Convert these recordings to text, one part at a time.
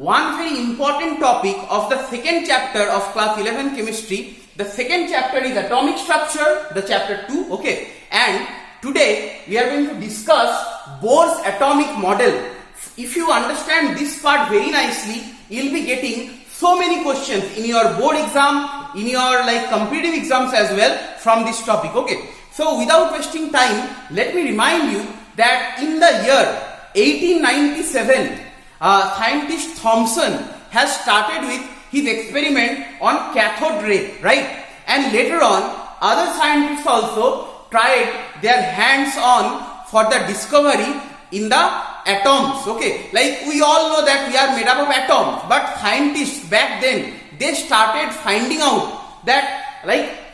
one very important topic of the second chapter of class 11 chemistry. The second chapter is atomic structure, the chapter 2, okay, and today we are going to discuss Bohr's atomic model. If you understand this part very nicely, you will be getting so many questions in your board exam, in your competitive exams as well from this topic, okay. So without wasting time, let me remind you that in the year 1897, scientist Thomson has started with his experiment on cathode ray, right? And later on, other scientists also tried their hands on for the discovery in the atoms, okay? Like we all know that we are made up of atoms, but scientists back then, they started finding out that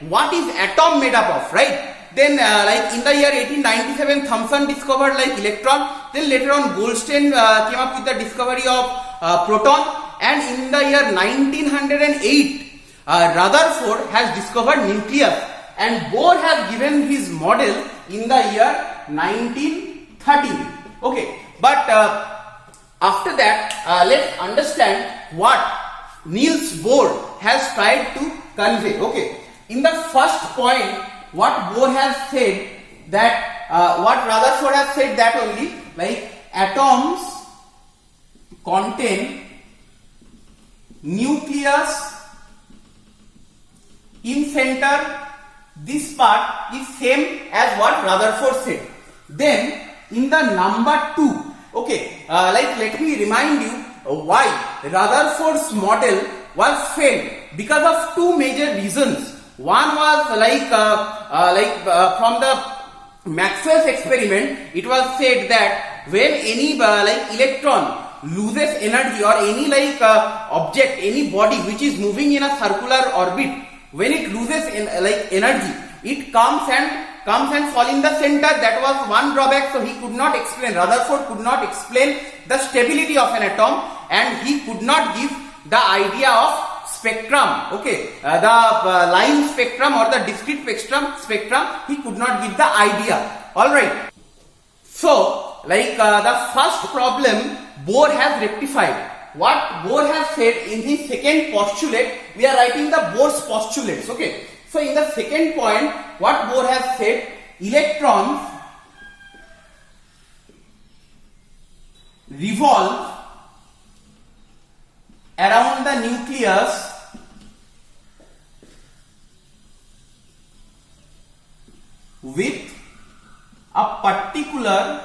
what is atom made up of, right? Then in the year 1897, Thomson discovered electron. Then later on, Goldstein came up with the discovery of proton. And in the year 1908, Rutherford has discovered nucleus. And Bohr has given his model in the year 1913. Okay, but after that, let's understand what Niels Bohr has tried to convey. Okay, in the first point, what Bohr has said that what Rutherford has said that only atoms contain nucleus in center. This part is same as what Rutherford said. Then in the number 2, okay, let me remind you why Rutherford's model was failed because of two major reasons. One was from the Maxwell's experiment, it was said that when any electron loses energy or any object, any body which is moving in a circular orbit, when it loses energy, it comes and fall in the center. That was one drawback. So he could not explain. Rutherford could not explain the stability of an atom, and he could not give the idea of spectrum, okay, the line spectrum or the discrete spectrum, he could not give the idea. Alright, so the first problem Bohr has rectified. What Bohr has said in the second postulate, we are writing the Bohr's postulates, okay. So in the second point, what Bohr has said, electrons revolve around the nucleus with a particular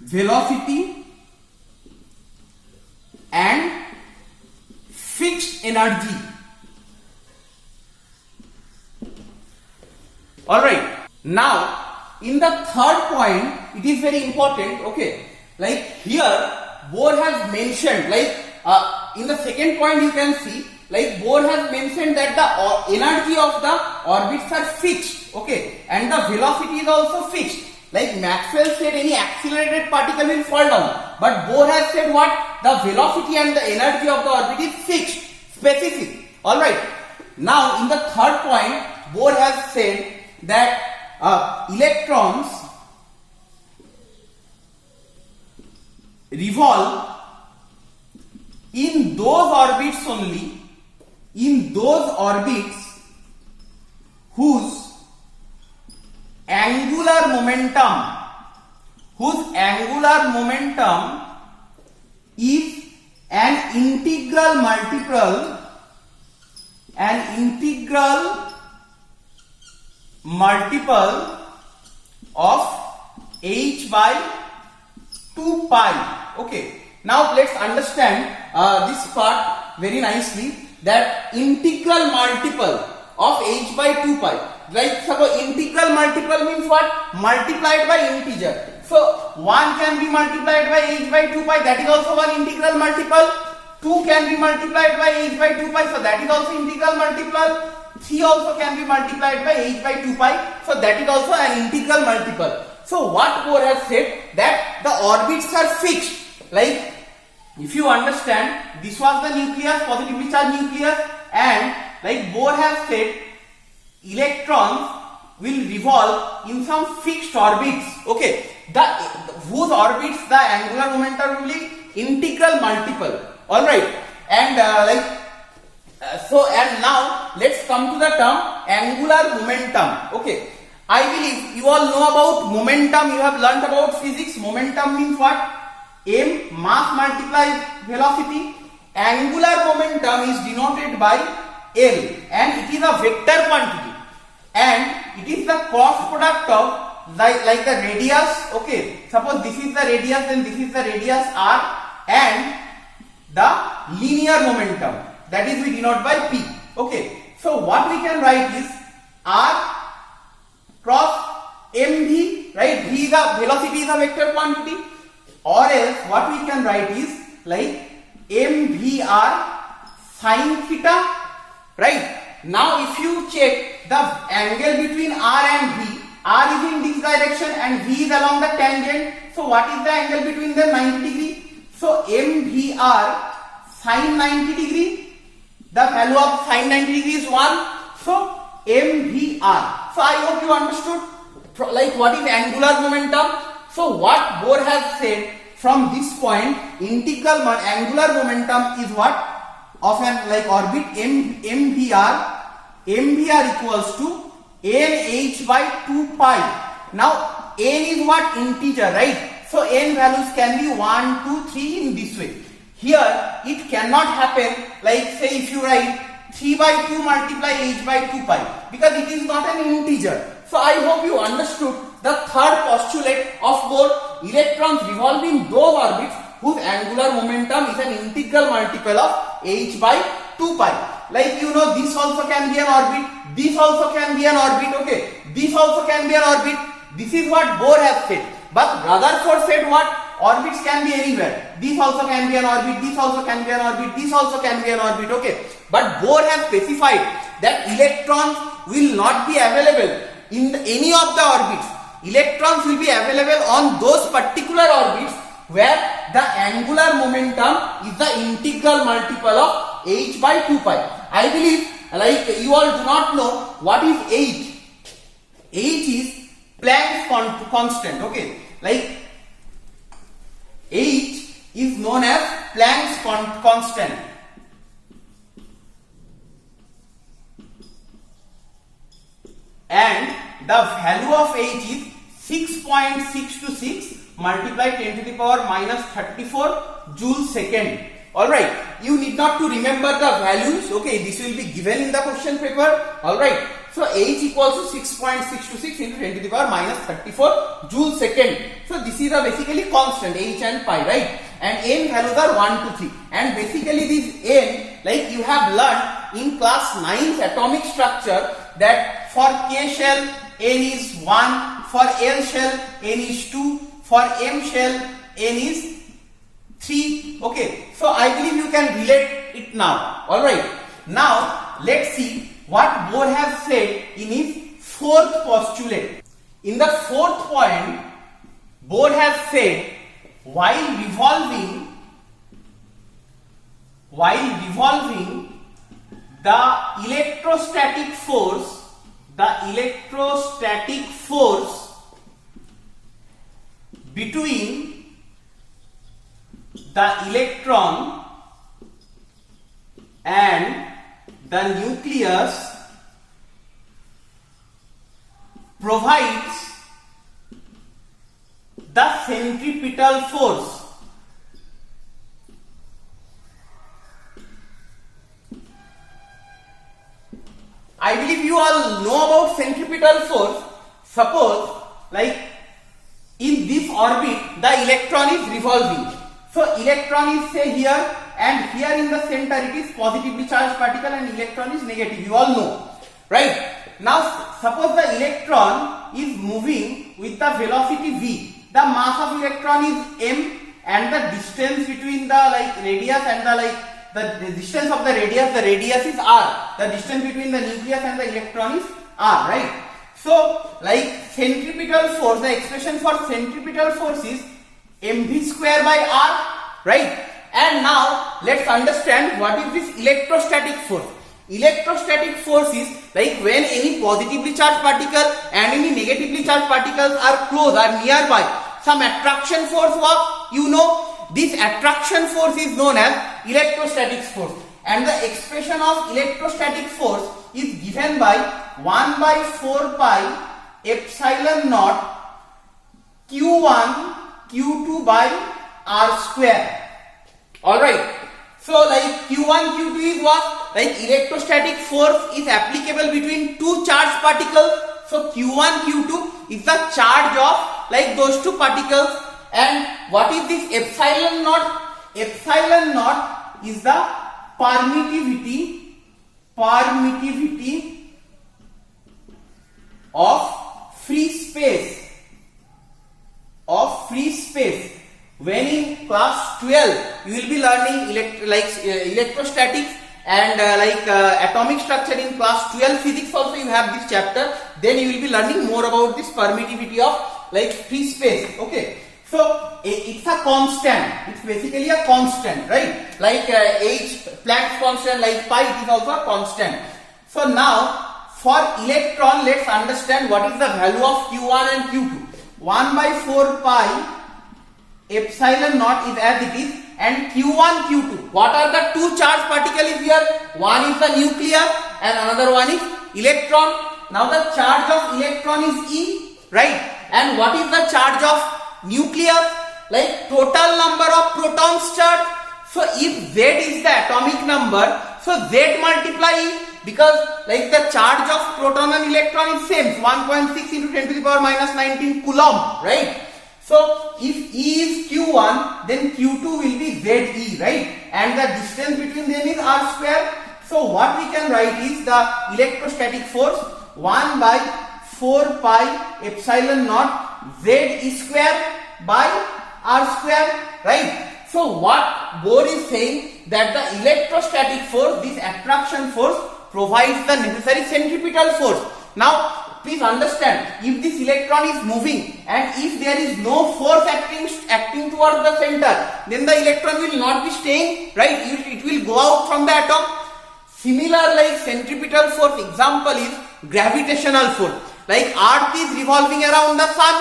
velocity and fixed energy. Alright, now in the third point, it is very important, okay, here Bohr has mentioned, in the second point you can see, Bohr has mentioned that the energy of the orbits are fixed, okay, and the velocity is also fixed. Maxwell said any accelerated particle will fall down, but Bohr has said what? The velocity and the energy of the orbit is fixed, specific. Alright, now in the third point, Bohr has said that electrons revolve in those orbits only, in those orbits whose angular momentum is an integral multiple of h by 2 pi. Okay, now let's understand this part very nicely, that integral multiple of h by 2 pi. Suppose integral multiple means what? Multiplied by integer. So 1 can be multiplied by h by 2 pi, that is also one integral multiple. 2 can be multiplied by h by 2 pi, so that is also integral multiple. 3 also can be multiplied by h by 2 pi, so that is also an integral multiple. So what Bohr has said, that the orbits are fixed. If you understand, this was the nucleus, positively charged nucleus, and Bohr has said electrons will revolve in some fixed orbits. Okay, the whose orbits the angular momentum will be integral multiple. All right, and and now let's come to the term angular momentum. Okay, I believe you all know about momentum. You have learnt about physics. Momentum means what? M, mass multiplies velocity. Angular momentum is denoted by L, and it is a vector quantity, and it is the cross product of like the radius. Okay, suppose this is the radius, then this is the radius r, and the linear momentum, that is we denote by P. Okay, so what we can write is r cross mv, right? V is a velocity, is a vector quantity, or else what we can write is like mvr sin theta. Right, now if you check the angle between r and v, r is in this direction and v is along the tangent. So what is the angle between them? 90 degree. So mvr sin 90 degree, the value of sin 90 degree is 1. So mvr. So I hope you understood like what is angular momentum. So what Bohr has said, from this point integral angular momentum is what? Of an like orbit mvr equals to nh by 2 pi. Now n is what? Integer, right? So n values can be 1, 2, 3 in this way. Here it cannot happen like say if you write 3 by 2 multiply h by 2 pi, because it is not an integer. So I hope you understood the third postulate of Bohr: electrons revolve in those orbits whose angular momentum is an integral multiple of h by 2 pi. Like you know, this also can be an orbit, this also can be an orbit, okay, this also can be an orbit. This is what Bohr has said. But Rutherford said what? Orbits can be anywhere. This also can be an orbit, this also can be an orbit, this also can be an orbit, okay. But Bohr has specified that electrons will not be available in any of the orbits. Electrons will be available on those particular orbits where the angular momentum is the integral multiple of h by 2 pi. I believe like you all do not know what is h. H is Planck's constant, okay. Like h is known as Planck's constant. And the value of h is 6.626 multiply 10 to the power minus 34 joule second. Alright, you need not to remember the values, okay, this will be given in the question paper. Alright, so h equals to 6.626 into 10 to the power minus 34 joule second. So this is a basically constant h and pi, right? And n values are 1 to 3. And basically this n, like you have learned in class 9's atomic structure, that for k shell n is 1, for L shell n is 2, for M shell n is 3. Okay, so I believe you can relate it now. Alright, now let's see what Bohr has said in his fourth postulate. In the fourth point, Bohr has said while revolving the electrostatic force between the electron and the nucleus provides the centripetal force. I believe you all know about centripetal force. Suppose like in this orbit the electron is revolving. So electron is say here, and here in the center it is positively charged particle and electron is negative. You all know, right? Now suppose the electron is moving with the velocity v. The mass of electron is m, and the distance between the radius and the distance of the radius is r. The distance between the nucleus and the electron is r, right? So centripetal force, the expression for centripetal force is mv square by r, right? And now let's understand what is this electrostatic force. Electrostatic force is when any positively charged particle and any negatively charged particles are close, are nearby. some attraction force work, you know. This attraction force is known as electrostatic force, and the expression of electrostatic force is given by 1 by 4 pi epsilon naught q1 q2 by r square. Alright, so like q1 q2 is what? Like electrostatic force is applicable between two charged particles. So q1 q2 is the charge of like those two particles. And what is this epsilon naught? Epsilon naught is the permittivity of free space. When in class 12 you will be learning electrostatics and atomic structure. In class 12 physics also you have this chapter. Then you will be learning more about this permittivity of like free space. Okay, so it's a constant. It's basically a constant, right? Like h, Planck's constant, like pi, it is also a constant. So now for electron, let's understand what is the value of q1 and q2. 1 by 4 pi epsilon naught is as it is, and q1 q2, what are the two charged particles here? One is the nucleus and another one is electron. Now the charge of electron is E, right? And what is the charge of nucleus? Like total number of protons charge. So if Z is the atomic number, so Z multiply E, because like the charge of proton and electron is same, 1.6 into 10 to the power minus 19 coulomb, right? So if E is q1, then q2 will be Ze, right? And the distance between them is r square. So what we can write is the electrostatic force 1 by 4 pi epsilon naught Z square by r square, right? So what Bohr is saying, that the electrostatic force, this attraction force, provides the necessary centripetal force. Now please understand, if this electron is moving and if there is no force acting towards the center, then the electron will not be staying, right? It will go out from the atom. Similar like centripetal force example is gravitational force. Like Earth is revolving around the sun,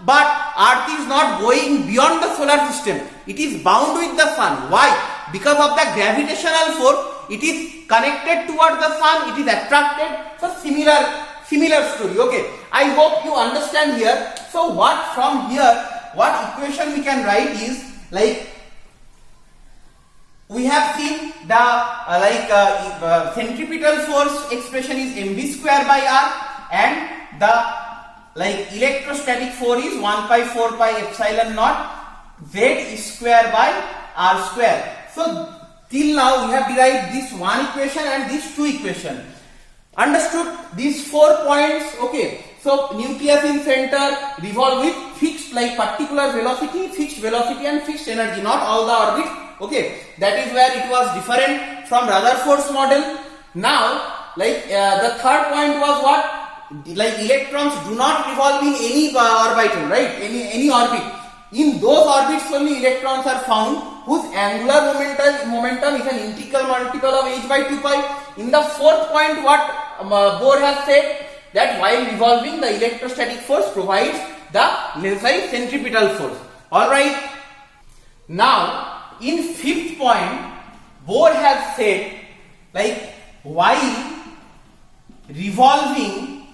but Earth is not going beyond the solar system. It is bound with the sun. Why? Because of the gravitational force, it is connected towards the sun, it is attracted. So similar story. Okay, I hope you understand here. So what from here, what equation we can write is like, we have seen the centripetal force expression is mv square by r, and the like electrostatic force is 1 by 4 pi epsilon naught Z square by r square. So till now we have derived this one equation and this two equation. Understood these 4 points? Okay. So nucleus in center, revolve with fixed like particular velocity, and fixed energy, not all the orbits. Okay, that is where it was different from Rutherford's model. Now, like the third point was what? Like electrons do not revolve in any orbital, right? Any orbit. In those orbits only electrons are found whose angular momentum is an integral multiple of h by 2 pi. In the fourth point, what Bohr has said, that while revolving, the electrostatic force provides the necessary centripetal force. Alright. Now, in fifth point, Bohr has said, like while revolving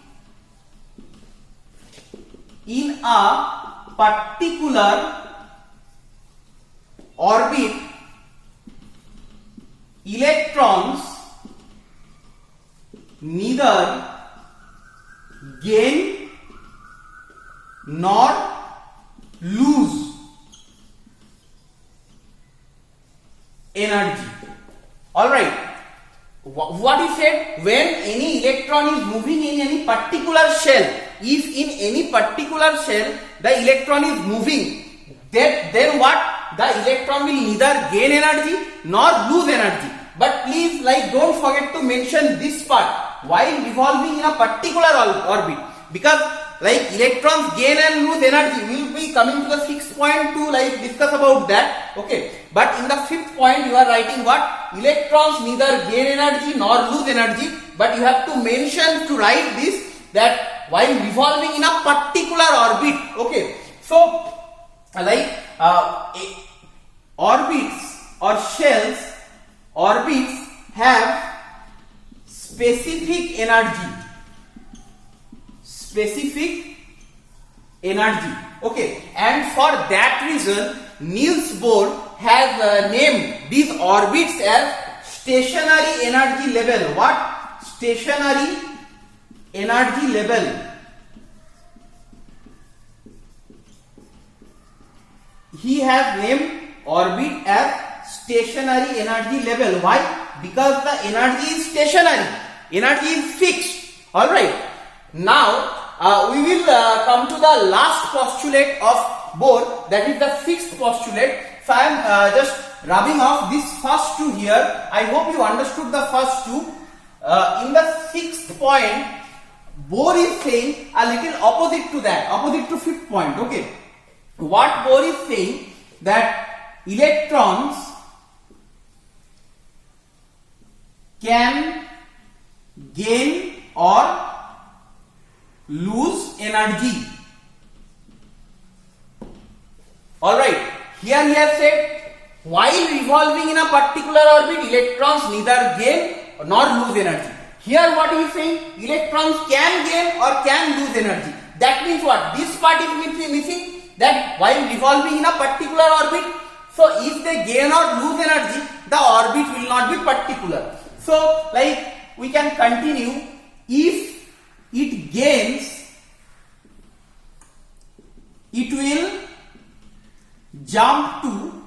in a particular orbit, electrons neither gain nor lose energy. Alright. What he said, when any electron is moving in any particular shell, if in any particular shell the electron is moving, then what? The electron will neither gain energy nor lose energy. But please, like, don't forget to mention this part while revolving in a particular orbit, because like electrons gain and lose energy. We will be coming to the 6th point to like discuss about that. Okay, but in the 5th point you are writing what? Electrons neither gain energy nor lose energy, but you have to mention to write this, that while revolving in a particular orbit. Okay, so like orbits or shells, orbits have specific energy, okay, and for that reason Niels Bohr has named these orbits as stationary energy level. What? Stationary energy level. He has named orbit as stationary energy level. Why? Because the energy is stationary, energy is fixed. All right. Now we will come to the last postulate of Bohr, that is the sixth postulate. So I am just rubbing off these first two here. I hope you understood the first two. In the sixth point, Bohr is saying a little opposite to that, opposite to fifth point. Okay. What Bohr is saying, that electrons can gain or lose energy. Alright, here he has said, while revolving in a particular orbit, electrons neither gain nor lose energy. Here what he is saying, electrons can gain or can lose energy. That means what? This part is missing, that while revolving in a particular orbit, so if they gain or lose energy, the orbit will not be particular. So like we can continue, if it gains, it will jump to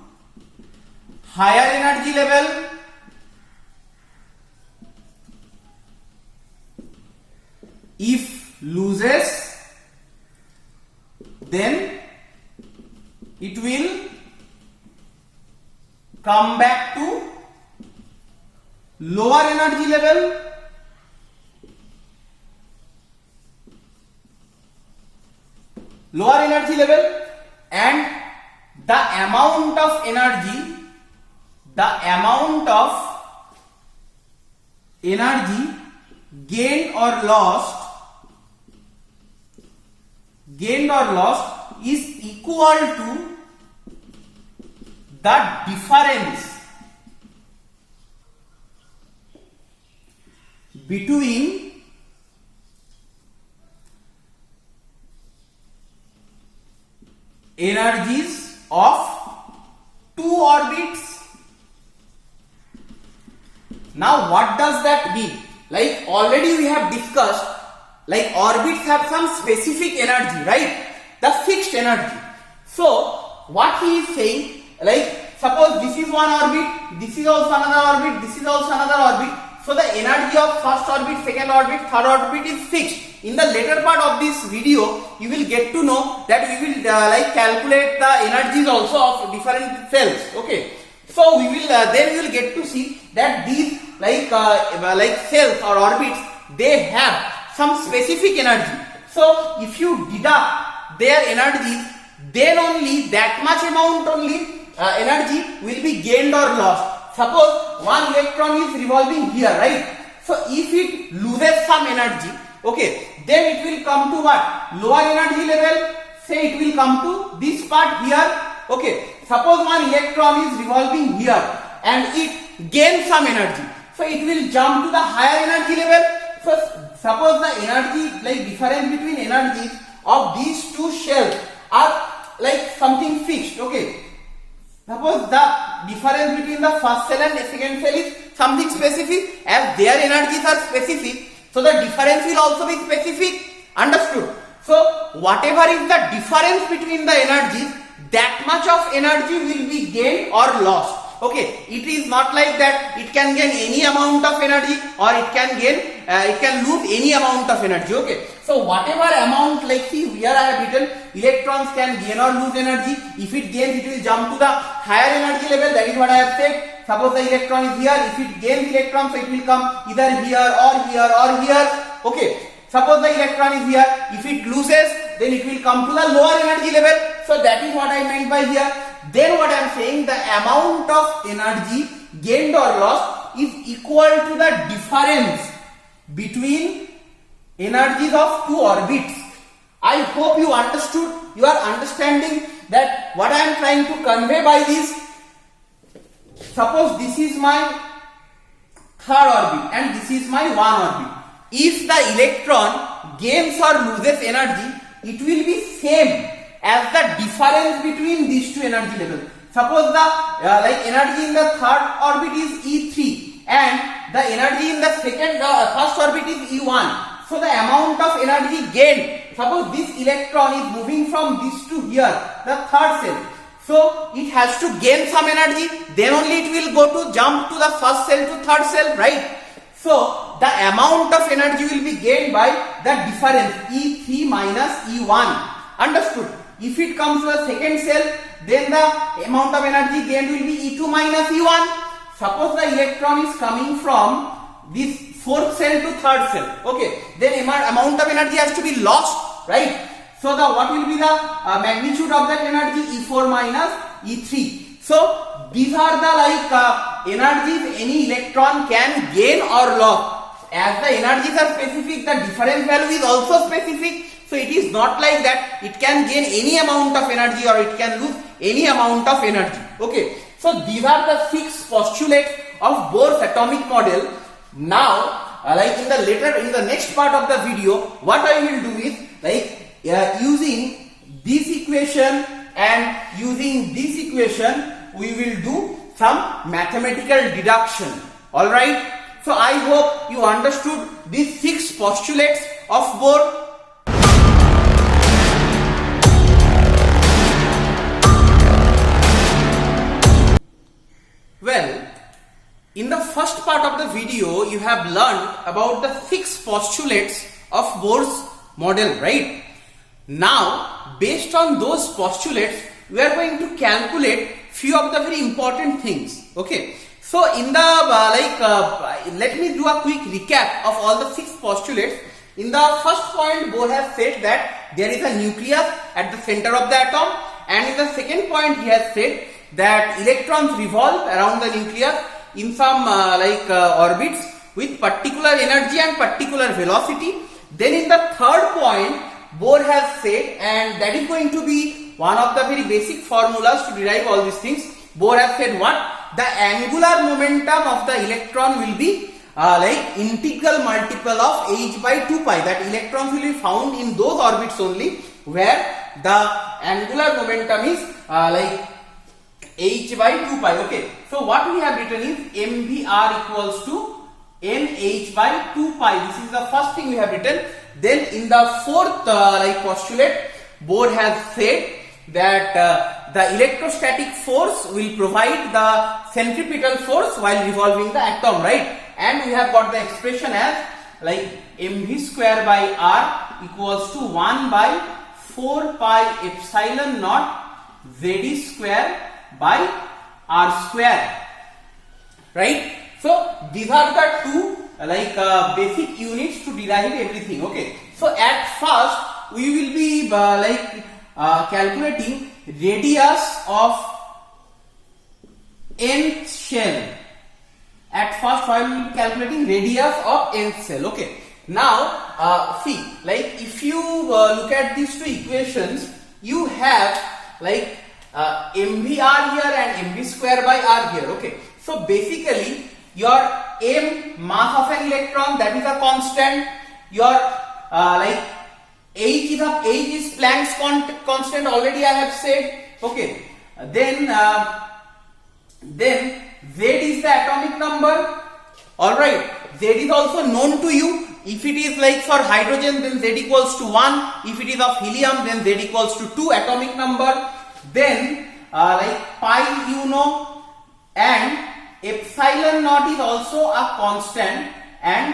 higher energy level, if loses, then it will come back to lower energy level, and the amount of energy gained or lost is equal to the difference between energies of two orbits. Now what does that mean? Like already we have discussed, like orbits have some specific energy, right? The fixed energy. So what he is saying, like suppose this is one orbit, this is also another orbit, this is also another orbit. So the energy of first orbit, second orbit, third orbit is fixed. In the later part of this video, you will get to know that we will like calculate the energies also of different cells. Okay. So we will then we will get to see that these like cells or orbits, they have some specific energy. So if you deduct their energies, then only that much amount energy will be gained or lost. Suppose one electron is revolving here, right? So if it loses some energy, okay, then it will come to what? Lower energy level. Say it will come to this part here. Okay. Suppose one electron is revolving here and it gains some energy. So it will jump to the higher energy level. So suppose the energy, like difference between energies of these two shells are like something fixed. Okay. Suppose the difference between the first cell and the second cell is something specific, as their energies are specific, so the difference will also be specific. Understood? So whatever is the difference between the energies, that much of energy will be gained or lost. Okay, it is not like that it can gain any amount of energy or it can lose any amount of energy. Okay, so whatever amount, like see here I have written electrons can gain or lose energy. If it gains, it will jump to the higher energy level. That is what I have said. Suppose the electron is here. If it gains electrons, so it will come either here or here or here. Okay. Suppose the electron is here. If it loses, then it will come to the lower energy level. So that is what I meant by here. Then what I am saying, the amount of energy gained or lost is equal to the difference between energies of two orbits. I hope you understood. You are understanding that what I am trying to convey by this, suppose this is my third orbit and this is my one orbit. If the electron gains or loses energy, it will be same as the difference between these two energy levels. Suppose the energy in the third orbit is E3 and the energy in the first orbit is E1. So the amount of energy gained, suppose this electron is moving from this to here, the third cell. So it has to gain some energy, then only it will go to jump to the first cell to third cell, right? So the amount of energy will be gained by the difference E3 minus E1. Understood? If it comes to the second cell, then the amount of energy gained will be E2 minus E1. Suppose the electron is coming from this fourth cell to third cell. Okay, then amount of energy has to be lost, right? So the what will be the magnitude of that energy? E4 minus E3. So these are the energies any electron can gain or lose. As the energies are specific, the difference value is also specific. So it is not like that it can gain any amount of energy or it can lose any amount of energy. Okay. So these are the 6 postulates of Bohr's atomic model. Now, in the next part of the video, what I will do is using this equation and using this equation, we will do some mathematical deduction. All right. So I hope you understood these 6 postulates of Bohr. Well, in the first part of the video, you have learned about the 6 postulates of Bohr's model, right? Now, based on those postulates, we are going to calculate few of the very important things. Okay. So, in the let me do a quick recap of all the 6 postulates. In the first point, Bohr has said that there is a nucleus at the center of the atom, and in the second point, he has said that electrons revolve around the nucleus in some orbits with particular energy and particular velocity. Then in the third point, Bohr has said, and that is going to be one of the very basic formulas to derive all these things. Bohr has said what? The angular momentum of the electron will be integral multiple of h by 2 pi. That electrons will be found in those orbits only where the angular momentum is h by 2 pi. Okay. So what we have written is mvr equals to nh by 2 pi. This is the first thing we have written. Then in the fourth postulate, Bohr has said that the electrostatic force will provide the centripetal force while revolving the atom, right? And we have got the expression as mv square by r equals to 1 by 4 pi epsilon naught Zd square by r square, right? So these are the two basic units to derive everything. Okay. So at first we will be calculating radius of nth shell. At first I will be calculating radius of nth cell. Okay. Now see, if you look at these two equations, you have mvr here and mv square by r here. Okay. So basically your m, mass of an electron, that is a constant. Your h is Planck's constant, already I have said. Okay. Then z is the atomic number. All right. Z is also known to you. If it is for hydrogen, then z equals to 1. If it is of helium, then z equals to 2 atomic number. Then pi you know, and epsilon naught is also a constant, and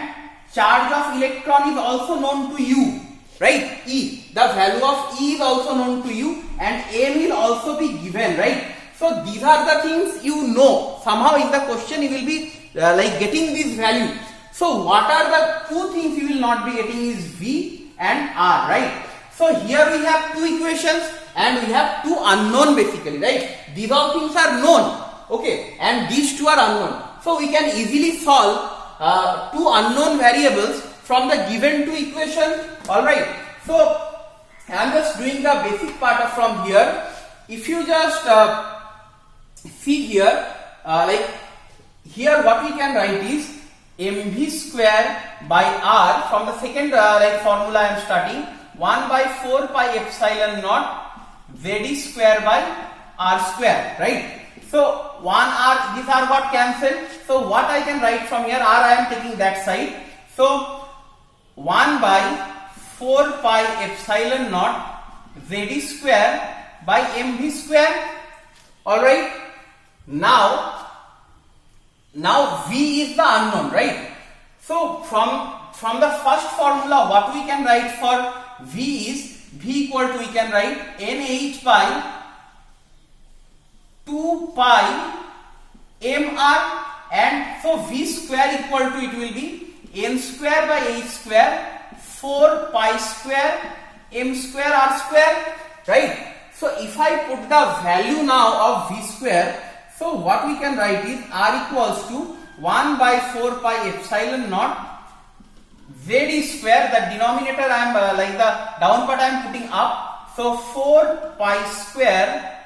charge of electron is also known to you, right? E, the value of E is also known to you, and M will also be given, right? So these are the things you know. Somehow in the question you will be getting this value. So what are the two things you will not be getting is V and R, right? So here we have two equations and we have two unknown basically, right? These all things are known, okay, and these two are unknown. So we can easily solve two unknown variables from the given two equations. All right. So I am just doing the basic part from here. if you just see here, like here what we can write is mv square by r. From the second like formula I am starting, 1 by 4 pi epsilon naught z square by r square, right? So 1 r, these r got cancelled. So what I can write from here, r I am taking that side. So 1 by 4 pi epsilon naught z square by mv square. Alright. Now V is the unknown, right? So from the first formula, what we can write for V is V equal to, we can write nh by 2 pi mr, and so V square equal to, it will be n square by h square 4 pi square m square r square, right? So if I put the value now of V square, so what we can write is r equals to 1 by 4 pi epsilon naught z square. The denominator I am like the down part I am putting up. So 4 pi square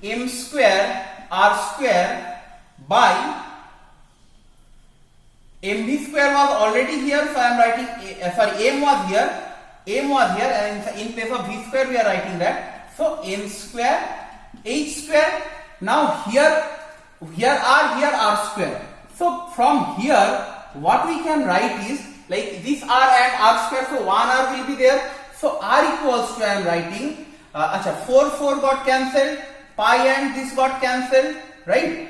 m square r square by mv square was already here, so I am writing m was here, and in place of v square we are writing that. So n square h square. Now here r square. So from here what we can write is like this r and r square, so 1 r will be there. So r equals to, I am writing 4 got cancelled, pi and this got cancelled, right?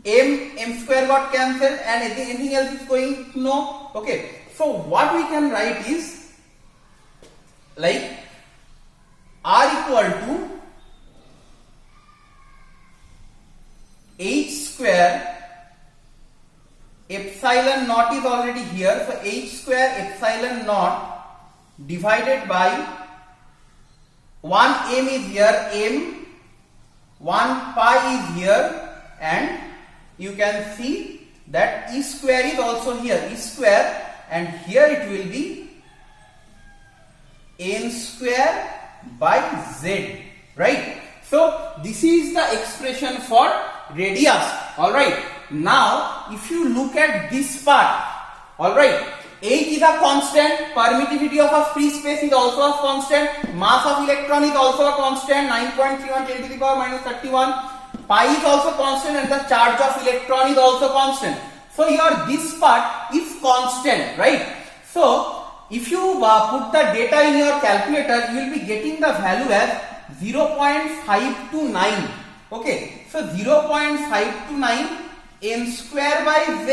M square got cancelled, and anything else is going no. Okay, so what we can write is like r equal to h square epsilon naught is already here, so h square epsilon naught divided by 1 m is here, m, 1 pi is here, and you can see that e square is also here, e square, and here it will be n square by z, right? So this is the expression for radius. Alright, now if you look at this part, alright, h is a constant, permittivity of a free space is also a constant, mass of electron is also a constant, 9.31 10 to the power minus 31, pi is also constant, and the charge of electron is also constant. So here this part is constant, right? So if you put the data in your calculator, you will be getting the value as 0.529. Okay, so 0.529 n square by z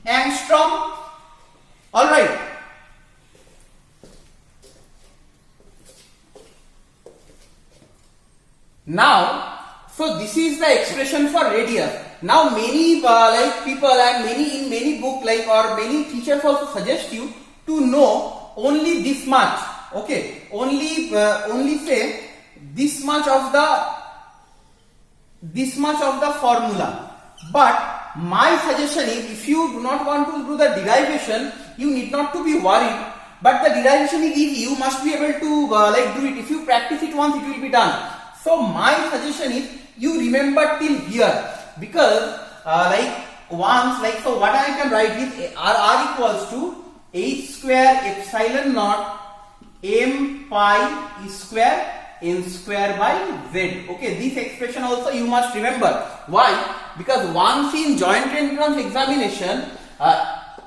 angstrom. All right. Now, so this is the expression for radius. Now many like people and many book like or many teachers also suggest you to know only this much. Okay, only say this much of the formula. But my suggestion is, if you do not want to do the derivation, you need not to be worried. But the derivation is easy. You must be able to like do it. If you practice it once, it will be done. So my suggestion is you remember till here, because so what I can write is r equals to h square epsilon naught m pi e square n square by z. Okay, this expression also you must remember. Why? Because once in joint entrance examination,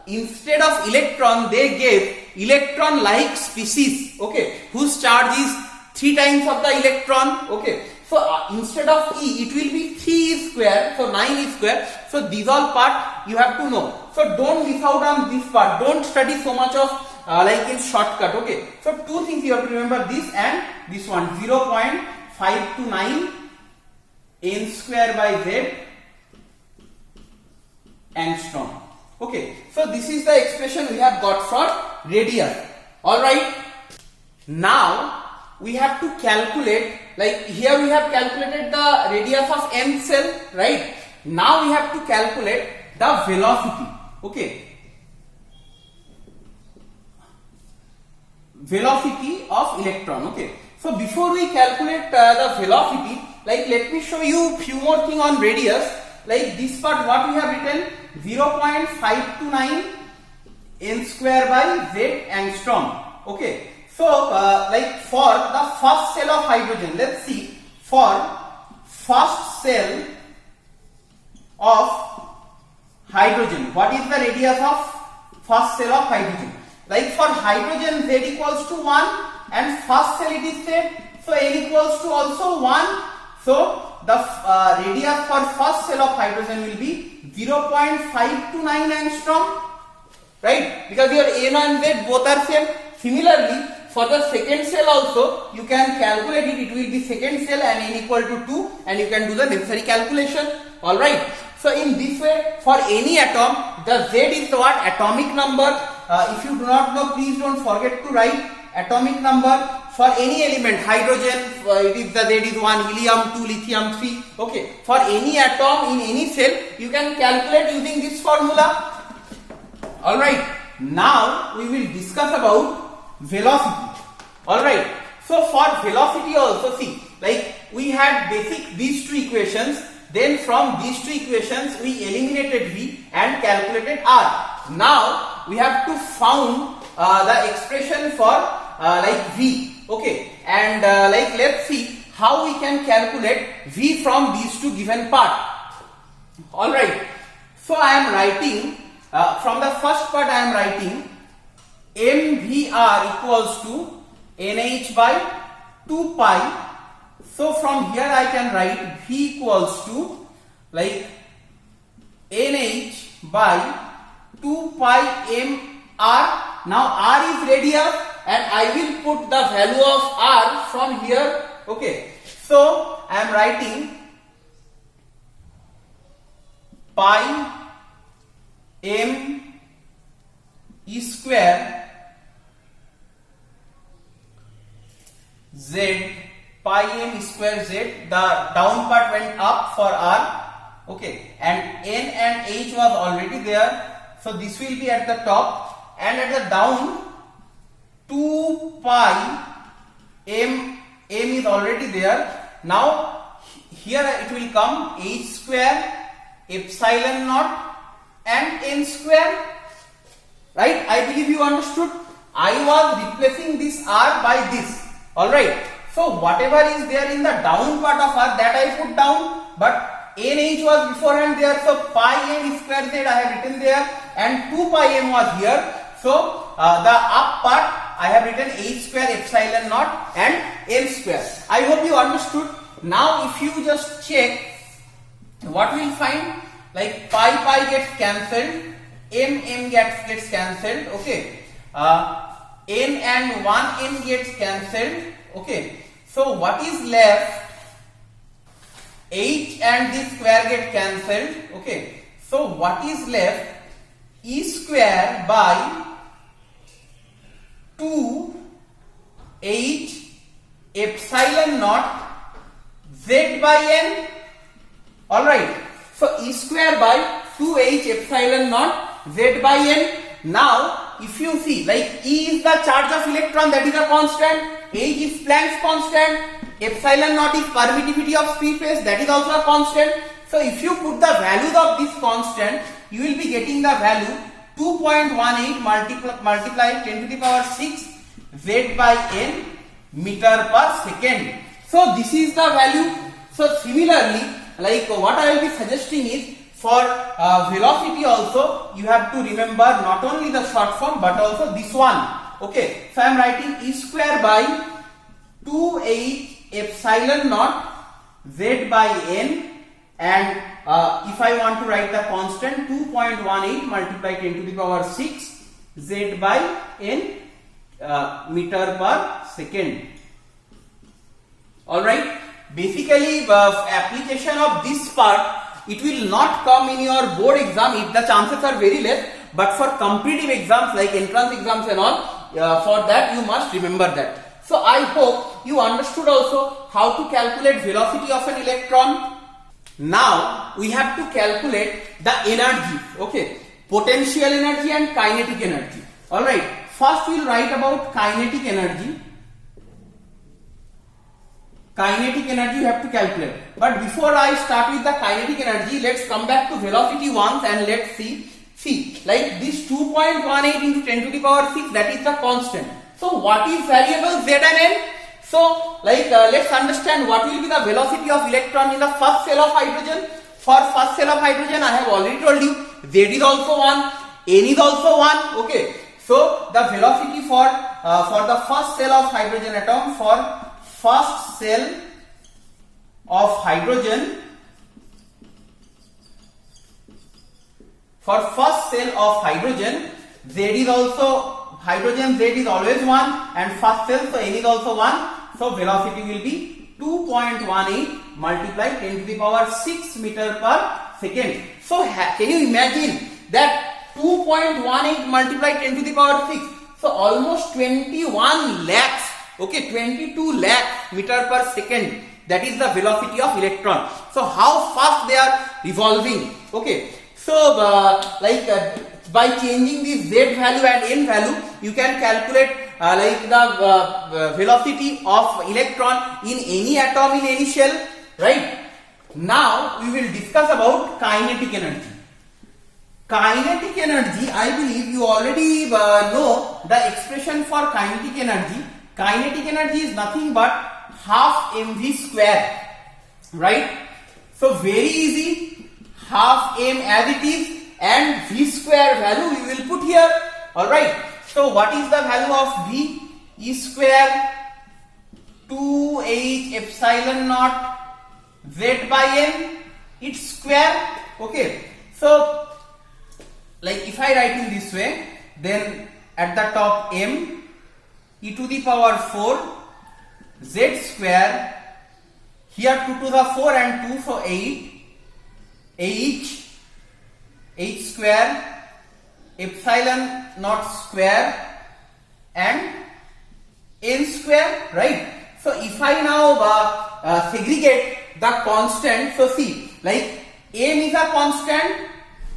instead of electron they gave electron like species, okay, whose charge is 3 times of the electron. Okay, so instead of E it will be 3 square, so 9 square. So these all part you have to know. So don't miss out on this part. Don't study so much of like in shortcut. Okay, so 2 things you have to remember, this and this one, 0.529 n square by z angstrom. Okay, so this is the expression we have got for radius. All right, now we have to calculate, like here we have calculated the radius of n cell, right? Now we have to calculate the velocity. Okay, velocity of electron. Okay, So before we calculate the velocity, like let me show you few more thing on radius. Like this part, what we have written, 0.529 n square by z angstrom. Okay. So like for the first cell of hydrogen, let's see, for first cell of hydrogen, what is the radius of first cell of hydrogen? Like for hydrogen, z equals to 1, and first cell it is said, so n equals to also 1. So the radius for first cell of hydrogen will be 0.529 angstrom, right? Because your n and z both are same. Similarly, for the second cell also, you can calculate it. It will be second cell and n equal to 2, and you can do the necessary calculation. All right. So in this way, for any atom, the Z is what? Atomic number. If you do not know, please don't forget to write atomic number. For any element, hydrogen, it is the Z is 1, helium 2, lithium 3. Okay. For any atom in any cell, you can calculate using this formula. All right. Now we will discuss about velocity. All right. So for velocity also, see, like we had basic these two equations. Then from these two equations we eliminated v and calculated r. Now we have to found the expression for like v. Okay, and like let's see how we can calculate v from these two given part. All right. So I am writing from the first part. I am writing mvr equals to nh by 2 pi. So from here I can write v equals to like nh by 2 pi mr. Now r is radius and I will put the value of r from here. Okay. So I am writing pi m e square z, pi m square z. The down part went up for r. Okay, and n and h was already there, so this will be at the top, and at the down 2 pi m is already there. Now here it will come h square epsilon naught and n square, right? I believe you understood. I was replacing this r by this. All right. So whatever is there in the down part of r, that I put down, but nh was beforehand there, so pi m square z I have written there, and 2 pi m was here. So the up part I have written h square epsilon naught and n square. I hope you understood. Now if you just check, what we will find, like pi gets cancelled, m gets cancelled. Okay. N and 1n gets cancelled. Okay. So what is left? H and this square get cancelled. Okay. So what is left? E square by 2h epsilon naught z by n. All right. So E square by 2h epsilon naught z by n. Now if you see, like E is the charge of electron, that is a constant. H is Planck's constant. Epsilon naught is permittivity of free space, that is also a constant. So if you put the values of this constant, you will be getting the value 2.18 multiplied 10 to the power 6 z by n meter per second. So this is the value. So similarly, like what I will be suggesting is, for velocity also you have to remember not only the short form but also this one. Okay, so I am writing E square by 2h epsilon naught z by n, and if I want to write the constant, 2.18 multiplied 10 to the power 6 z by n meter per second. All right. Basically, application of this part, it will not come in your board exam. The chances are very less. But for competitive exams like entrance exams and all, for that you must remember that. So I hope you understood also how to calculate velocity of an electron. Now we have to calculate the energy. Okay, potential energy and kinetic energy. All right. First we will write about kinetic energy. kinetic energy you have to calculate. But before I start with the kinetic energy, let's come back to velocity once and let's see. See, like this 2.18 into 10 to the power 6, that is the constant. So what is variable z and n? So like let's understand what will be the velocity of electron in the first cell of hydrogen. For first cell of hydrogen, I have already told you z is also 1, n is also 1. Okay. So the velocity for the first cell of hydrogen atom, for first cell of hydrogen, for first cell of hydrogen, z is also, hydrogen z is always 1 and first cell, so n is also 1. So velocity will be 2.18 multiplied 10 to the power 6 meter per second. So can you imagine that 2.18 multiplied 10 to the power 6? So almost 21 lakhs, okay, 22 lakh meter per second. That is the velocity of electron. So how fast they are revolving? Okay. So by changing this z value and n value, you can calculate like the velocity of electron in any atom in any shell, right? Now we will discuss about kinetic energy. Kinetic energy, I believe you already know the expression for kinetic energy. Kinetic energy is nothing but half mv square, right? So very easy, half m as it is and v square value we will put here. Alright, so what is the value of v? E square 2h epsilon naught z by n, its square. Okay, so like if I write in this way, then at the top m e to the power 4 z square, here 2 to the 4 and 2, so 8 h square epsilon naught square and n square, right? So if I now segregate the constant, so see, like m is a constant,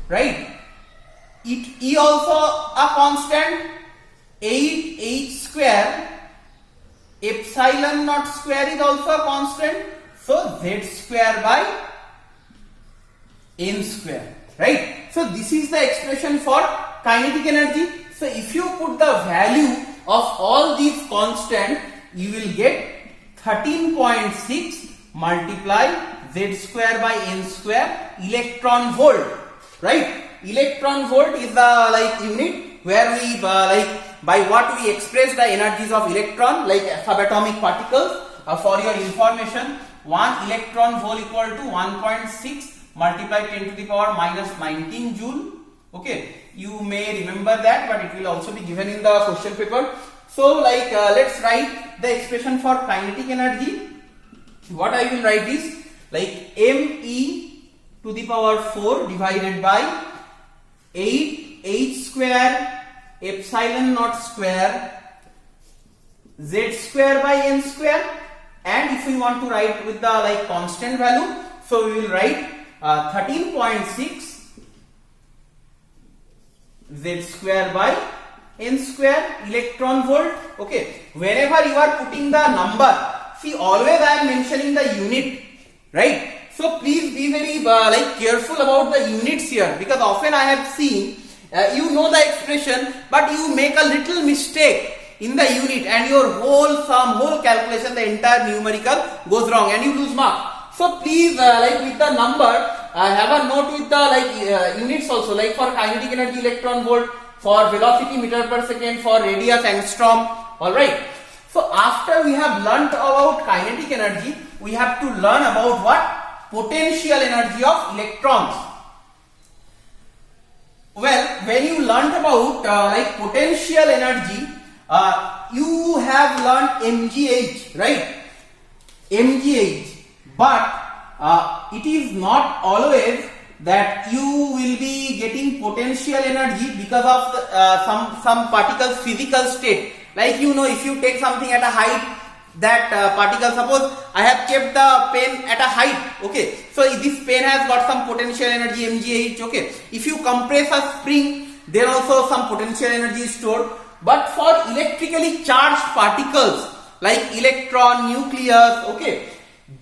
right? E also a constant, 8h square epsilon naught square is also a constant, so z square by n square, right? So this is the expression for kinetic energy. So if you put the value of all these constants, you will get 13.6 multiply z square by n square electron volt, right? Electron volt is the like unit where we by what we express the energies of electron, like subatomic particles. For your information, 1 electron volt equal to 1.6 multiplied 10 to the power minus 19 joule. Okay, you may remember that, but it will also be given in the question paper. So like let's write the expression for kinetic energy. What I will write is like me to the power 4 divided by 8h square epsilon naught square z square by n square, and if we want to write with the like constant value, so we will write 13.6 z square by n square electron volt. Okay, wherever you are putting the number, see, always I am mentioning the unit, right? So please be very like careful about the units here, because often I have seen you know the expression, but you make a little mistake in the unit and your whole sum, whole calculation, the entire numerical goes wrong and you lose mark. So please like with the number, have a note with the like units also, like for kinetic energy electron volt, for velocity meter per second, for radius angstrom. Alright. So after we have learnt about kinetic energy, we have to learn about what? Potential energy of electrons. Well, when you learnt about like potential energy, you have learnt mgh, right? mgh, but it is not always that you will be getting potential energy because of the, some particle's physical state. Like you know, if you take something at a height, that particle, suppose I have kept the pen at a height, okay, so this pen has got some potential energy mgh, okay. If you compress a spring, there also some potential energy is stored. But for electrically charged particles like electron, nucleus, okay,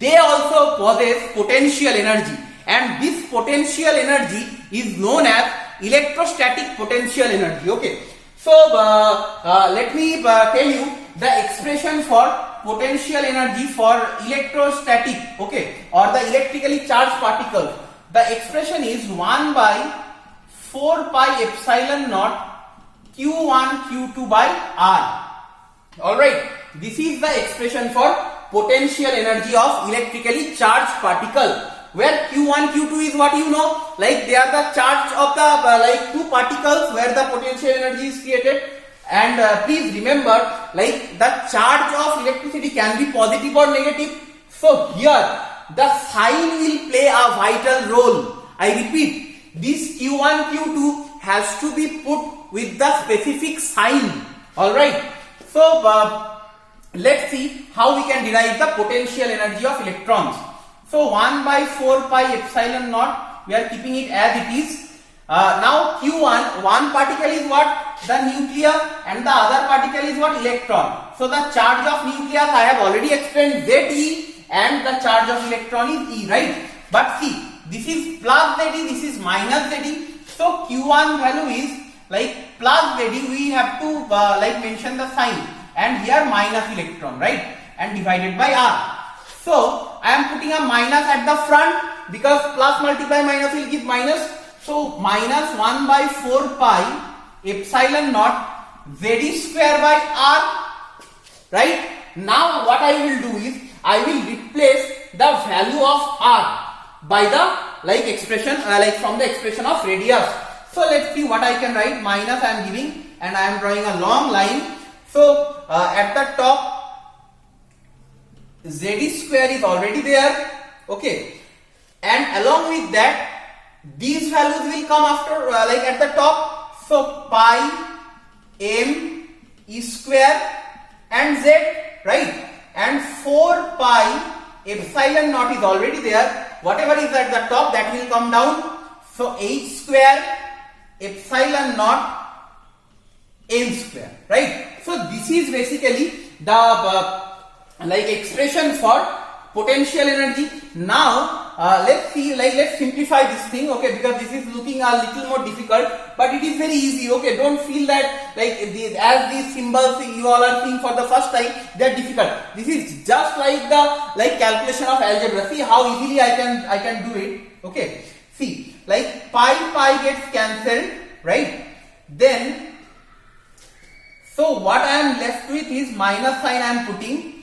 they also possess potential energy, and this potential energy is known as electrostatic potential energy. Okay, so let me tell you the expression for potential energy for electrostatic, okay, or the electrically charged particles. The expression is 1 by 4 pi epsilon naught Q1 Q2 by R. Alright, this is the expression for potential energy of electrically charged particle, where Q1 Q2 is what you know, like they are the charge of the like two particles where the potential energy is created. And please remember, like the charge of electricity can be positive or negative. So here the sign will play a vital role. I repeat, this Q1 Q2 has to be put with the specific sign. Alright, so let's see how we can derive the potential energy of electrons. So 1 by 4 pi epsilon naught, we are keeping it as it is. Now Q1, one particle is what? The nucleus, and the other particle is what? Electron. So the charge of nucleus I have already explained, Ze, and the charge of electron is E, right? But see, this is plus Ze, this is minus Ze. So Q1 value is like plus Ze, we have to like mention the sign, and here minus electron, right? And divided by R. So I am putting a minus at the front because plus multiply minus will give minus. So minus 1 by 4 pi epsilon naught Z square by R, right? Now what I will do is I will replace the value of R by the like expression like from the expression of radius. So let's see what I can write. Minus I am giving, and I am drawing a long line. So at the top Z square is already there, okay, and along with that these values will come after like at the top. So pi m e square and z, right, and 4 pi epsilon naught is already there. Whatever is at the top, that will come down. So h square epsilon naught m square, right? So this is basically the like expression for potential energy. Now let's see, like let's simplify this thing, okay, because this is looking a little more difficult, but it is very easy, okay. Don't feel that like as these symbols you all are seeing for the first time, they are difficult. This is just like the like calculation of algebra. See how easily I can do it, okay. See, like pi gets cancelled, right? Then so what I am left with is minus sign I am putting.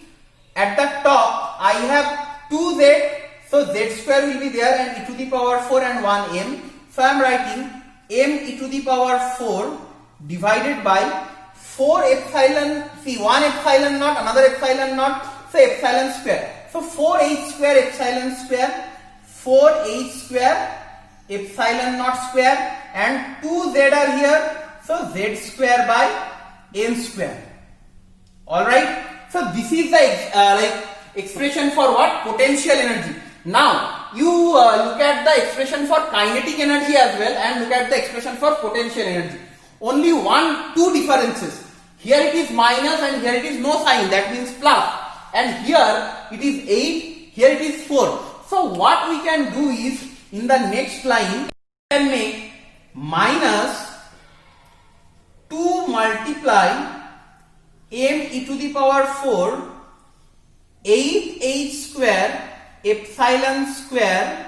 At the top I have 2z, so z square will be there, and e to the power 4 and 1 m. So I am writing m e to the power 4 divided by 4 epsilon, see 1 epsilon naught, another epsilon naught, so epsilon square. So 4h square epsilon square, 4h square epsilon naught square, and 2z are here, so z square by n square. Alright, so this is the like expression for what? Potential energy. Now you look at the expression for kinetic energy as well, and look at the expression for potential energy. Only two differences. Here it is minus and here it is no sign, that means plus, and here it is 8, here it is 4. So what we can do is, in the next line we can make minus 2 multiply m e to the power 4 8h square epsilon square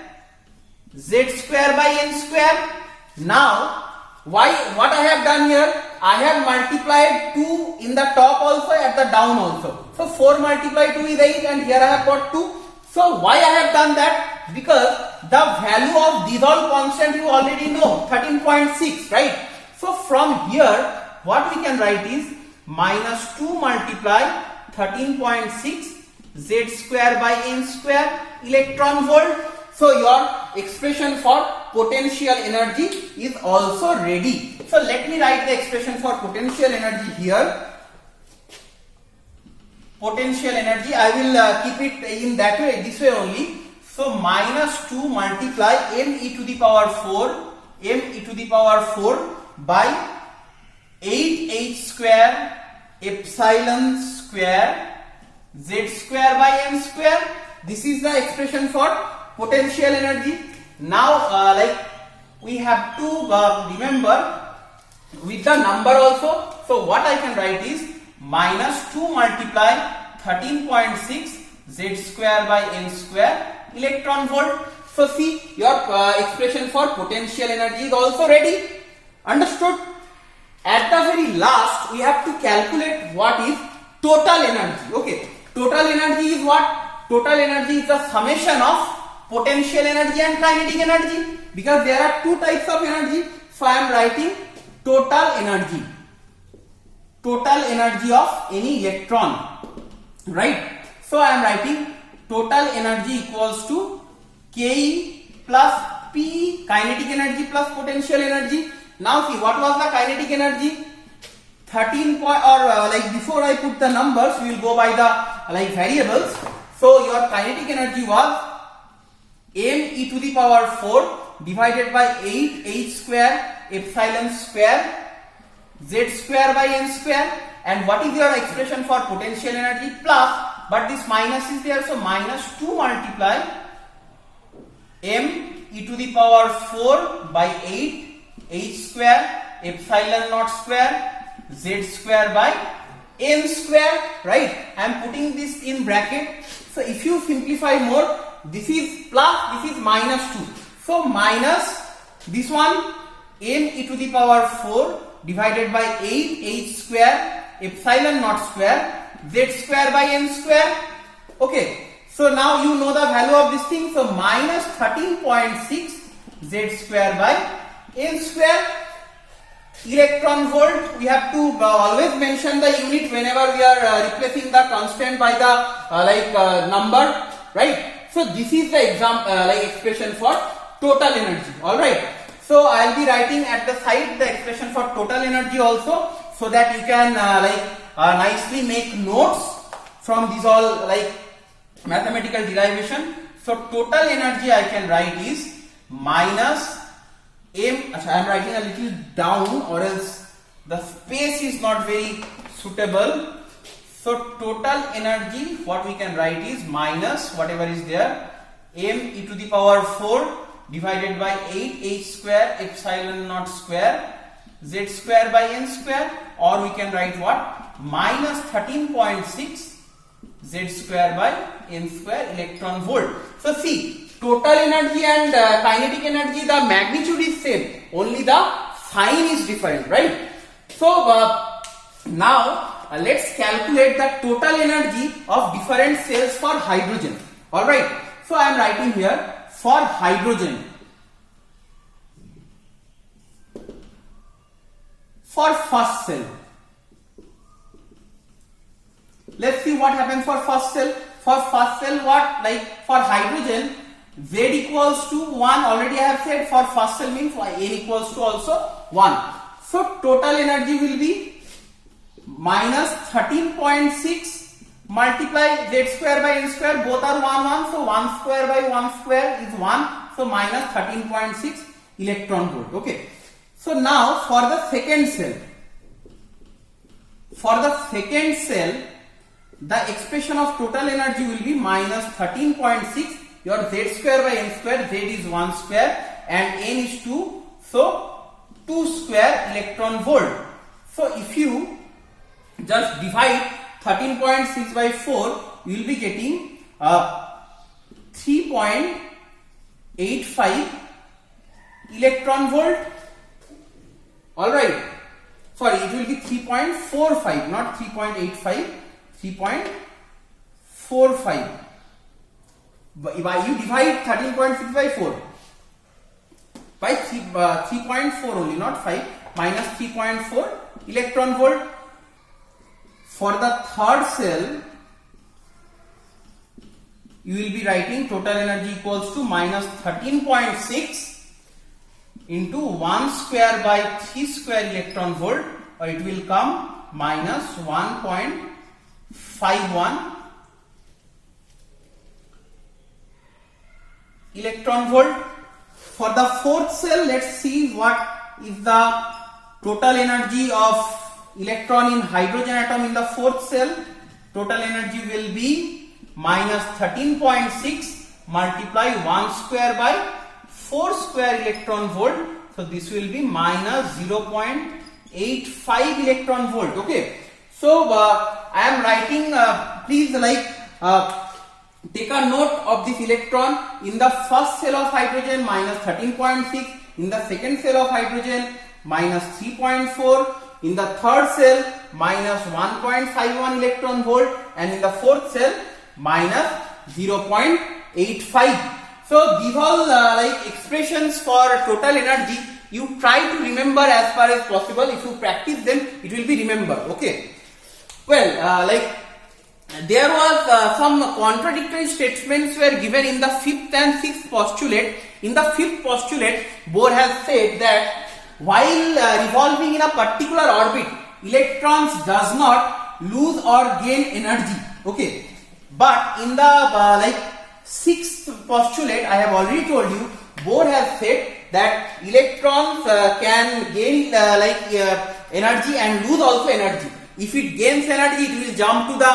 z square by n square. Now what I have done here, I have multiplied 2 in the top also, at the down also. So 4 multiplied 2 is 8, and here I have got 2. So why I have done that? Because the value of these all constant you already know, 13.6, right? So from here what we can write is minus 2 multiply 13.6 z square by n square electron volt. So your expression for potential energy is also ready. So let me write the expression for potential energy here. Potential energy, I will keep it in that way, this way only. So minus 2 multiply m e to the power 4 by 8h square epsilon square z square by n square. this is the expression for potential energy. Now we have to remember with the number also. So what I can write is minus 2 multiply 13.6 Z square by N square electron volt. So see, your expression for potential energy is also ready. Understood? At the very last, we have to calculate what is total energy. Okay, total energy is what? Total energy is the summation of potential energy and kinetic energy, because there are two types of energy. So I am writing total energy of any electron, right? So I am writing total energy equals to Ke plus Pe, kinetic energy plus potential energy. Now see, what was the kinetic energy? 13 point, or before I put the numbers, we will go by the variables. So your kinetic energy was m e to the power 4 divided by 8 h square epsilon square z square by n square. And what is your expression for potential energy? Plus, but this minus is there, so minus 2 multiply m e to the power 4 by 8 h square epsilon naught square z square by n square, right? I am putting this in bracket. So if you simplify more, this is plus, this is minus 2. So minus this one m e to the power 4 divided by 8 h square epsilon naught square z square by n square. Okay, so now you know the value of this thing. So minus 13.6 z square by n square. Electron volt, we have to always mention the unit whenever we are replacing the constant by the number, right? So this is the expression for total energy. All right, so I will be writing at the side the expression for total energy also, so that you can nicely make notes from these all mathematical derivation. So total energy I can write is minus m. I am writing a little down, or else the space is not very suitable. So total energy, what we can write is minus whatever is there, m e to the power 4 divided by 8 h square epsilon naught square z square by n square, or we can write what? Minus 13.6 z square by n square electron volt. So see, total energy and kinetic energy, the magnitude is same, only the sign is different, right? So now let's calculate the total energy of different cells for hydrogen. All right, so I am writing here for hydrogen. For first cell, let's see what happens for first cell. For first cell, what, for hydrogen, Z equals to 1, already I have said. For first cell means N equals to also 1. So total energy will be minus 13.6 multiply Z square by N square, both are 1 1, so 1 square by 1 square is 1, so minus 13.6 electron volt. Okay, so now for the second cell, the expression of total energy will be minus 13.6. Your z square by n square, z is 1 square and n is 2, so 2 square electron volt. So if you just divide 13.6 by 4, you will be getting 3.85 electron volt. All right, sorry, it will be 3.45, not 3.85, 3.45. You divide 13.6 by 4 by 3.4 only, not 5, minus 3.4 electron volt. For the third cell, you will be writing total energy equals to minus 13.6 into 1 square by 3 square electron volt, or it will come minus 1.51 electron volt. For the fourth cell, let's see what is the total energy of electron in hydrogen atom in the fourth cell. Total energy will be minus 13.6 multiply 1 square by 4 square electron volt. So this will be minus 0.85 electron volt. Okay. So I am writing, please take a note of this electron. In the first cell of hydrogen minus 13.6, in the second cell of hydrogen minus 3.4, in the third cell minus 1.51 electron volt, and in the fourth cell minus 0.85. So these all expressions for total energy. You try to remember as far as possible. If you practice them, it will be remembered. Okay. Well, there was some contradictory statements were given in the fifth and sixth postulate. In the fifth postulate, Bohr has said that while revolving in a particular orbit, electrons does not lose or gain energy. Okay, but in the sixth postulate, I have already told you, Bohr has said that electrons can gain energy and lose also energy. If it gains energy, it will jump to the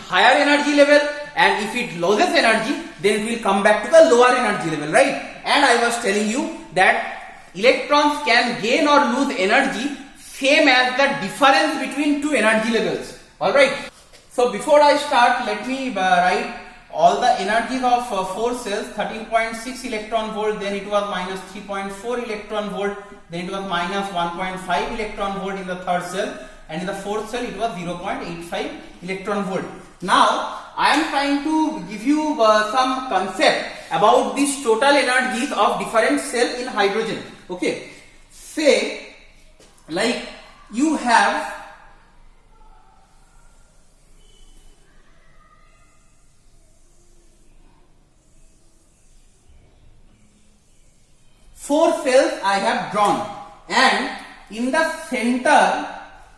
higher energy level, and if it loses energy, then it will come back to the lower energy level, right? And I was telling you that electrons can gain or lose energy same as the difference between two energy levels. Alright. So before I start, let me write all the energies of 4 cells. 13.6 electron volt, then it was minus 3.4 electron volt, then it was minus 1.5 electron volt in the third cell, and in the fourth cell it was 0.85 electron volt. Now I am trying to give you some concept about these total energies of different cell in hydrogen. Okay, say you have four cells I have drawn, and in the center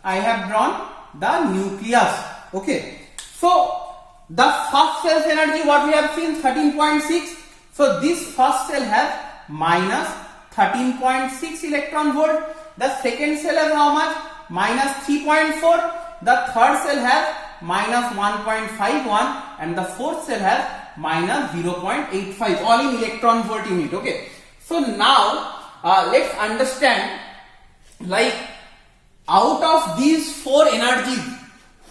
I have drawn the nucleus. Okay, so the first cell's energy, what we have seen, 13.6. So this first cell has minus 13.6 electron volt. The second cell has how much? Minus 3.4. The third cell has minus 1.51, and the fourth cell has minus 0.85, all in electron volt unit. Okay, so now let's understand, out of these four energies,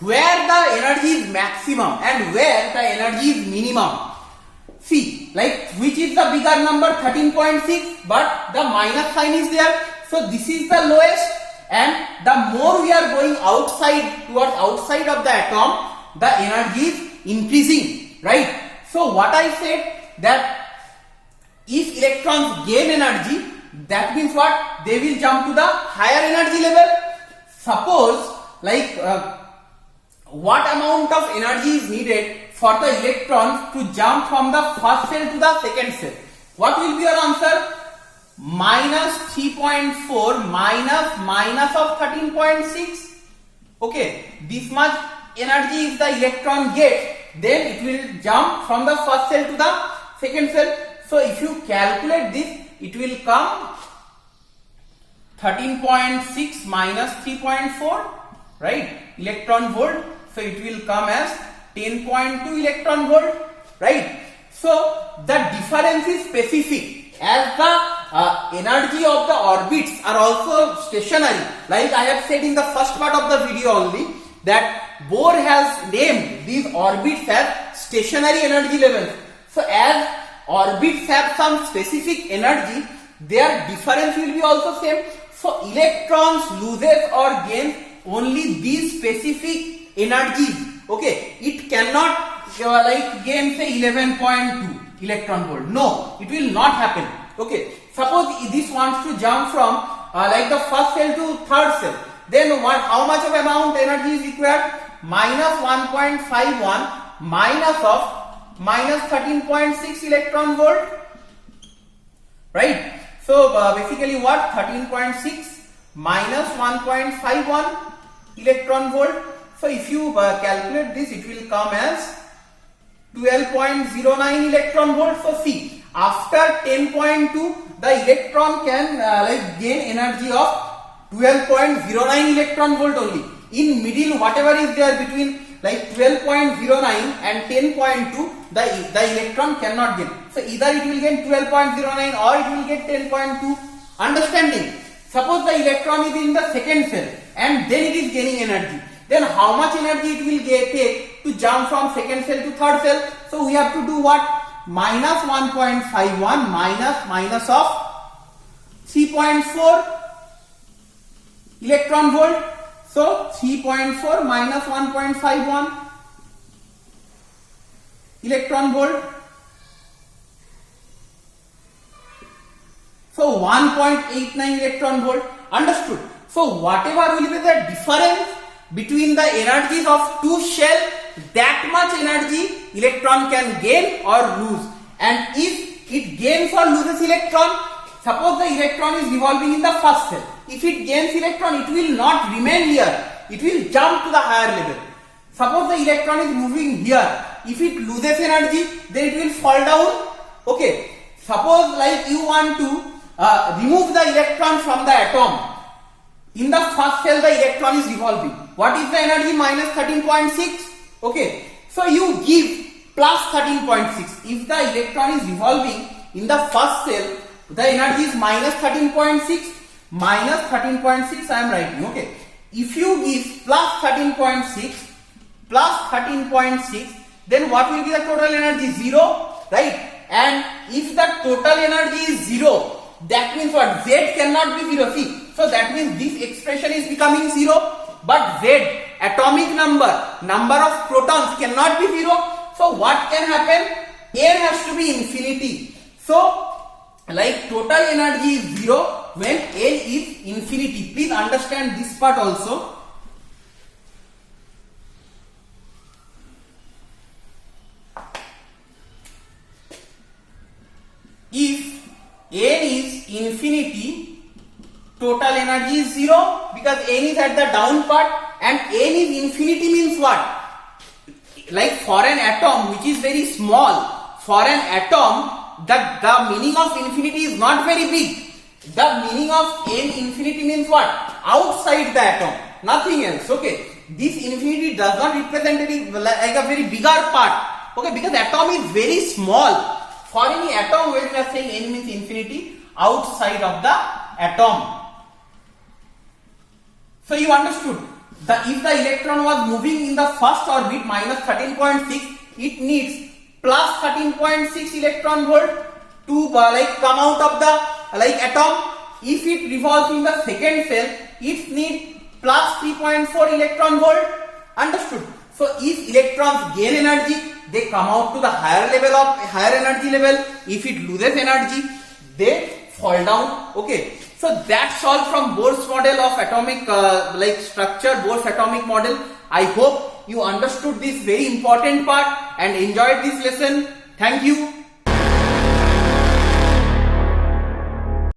where the energy is maximum and where the energy is minimum. See, which is the bigger number, 13.6, but the minus sign is there. So this is the lowest, and the more we are going outside, towards outside of the atom, the energy is increasing, right? So what I said, that if electrons gain energy, that means what? They will jump to the higher energy level. Suppose what amount of energy is needed for the electrons to jump from the first cell to the second cell? What will be your answer? Minus 3.4 minus of 13.6. Okay, this much energy if the electron gets, then it will jump from the first cell to the second cell. So if you calculate this, it will come 13.6 minus 3.4, right? Electron volt. So it will come as 10.2 electron volt, right? So the difference is specific, as the energy of the orbits are also stationary. Like I have said in the first part of the video only, that Bohr has named these orbits as stationary energy levels. So as orbits have some specific energy, their difference will be also same. So electrons loses or gains only these specific energies. Okay, it cannot gain say 11.2 electron volt. No, it will not happen. Okay, suppose this wants to jump from the first cell to third cell, then how much of amount energy is required? Minus 1.51 minus of minus 13.6 electron volt, right? So basically what? 13.6 minus 1.51 electron volt. So if you calculate this, it will come as 12.09 electron volt. So see, after 10.2, the electron can gain energy of 12.09 electron volt only. In middle, whatever is there between like 12.09 and 10.2, the electron cannot gain. So either it will gain 12.09 or it will get 10.2. Understanding? Suppose the electron is in the second cell and then it is gaining energy. Then how much energy it will take to jump from second cell to third cell? So we have to do what? Minus 1.51 minus of 3.4 electron volt. So 3.4 minus 1.51 electron volt. So 1.89 electron volt. Understood? So whatever will be the difference between the energies of two shell, that much energy electron can gain or lose. And if it gains or loses electron, suppose the electron is revolving in the first cell. If it gains electron, it will not remain here. It will jump to the higher level. Suppose the electron is moving here. If it loses energy, then it will fall down. Okay. Suppose like you want to remove the electron from the atom. In the first cell, the electron is revolving. What is the energy? Minus 13.6. Okay. So you give plus 13.6. If the electron is revolving in the first cell, the energy is minus 13.6. Minus 13.6 I am writing. Okay. If you give plus 13.6, then what will be the total energy? 0. Right? And if the total energy is 0, that means what? Z cannot be 0. See. So that means this expression is becoming 0. But Z, atomic number of protons cannot be 0. So what can happen? N has to be infinity. So like total energy is 0 when N is infinity. Please understand this part also. If N is infinity, total energy is 0 because N is at the down part, and N is infinity means what? Like for an atom which is very small, for an atom the meaning of infinity is not very big. The meaning of N infinity means what? Outside the atom, nothing else. Okay, this infinity does not represent any like a very bigger part. Okay, because atom is very small. For any atom, when we are saying N means infinity, outside of the atom. So you understood. If the electron was moving in the first orbit minus 13.6, it needs plus 13.6 electron volt to come out of the atom. If it revolves in the second cell, it needs plus 3.4 electron volt. Understood? So if electrons gain energy, they come out to the higher energy level. If it loses energy, they fall down. Okay. So that's all from Bohr's model of atomic structure, Bohr's atomic model. I hope you understood this very important part and enjoyed this lesson. Thank you.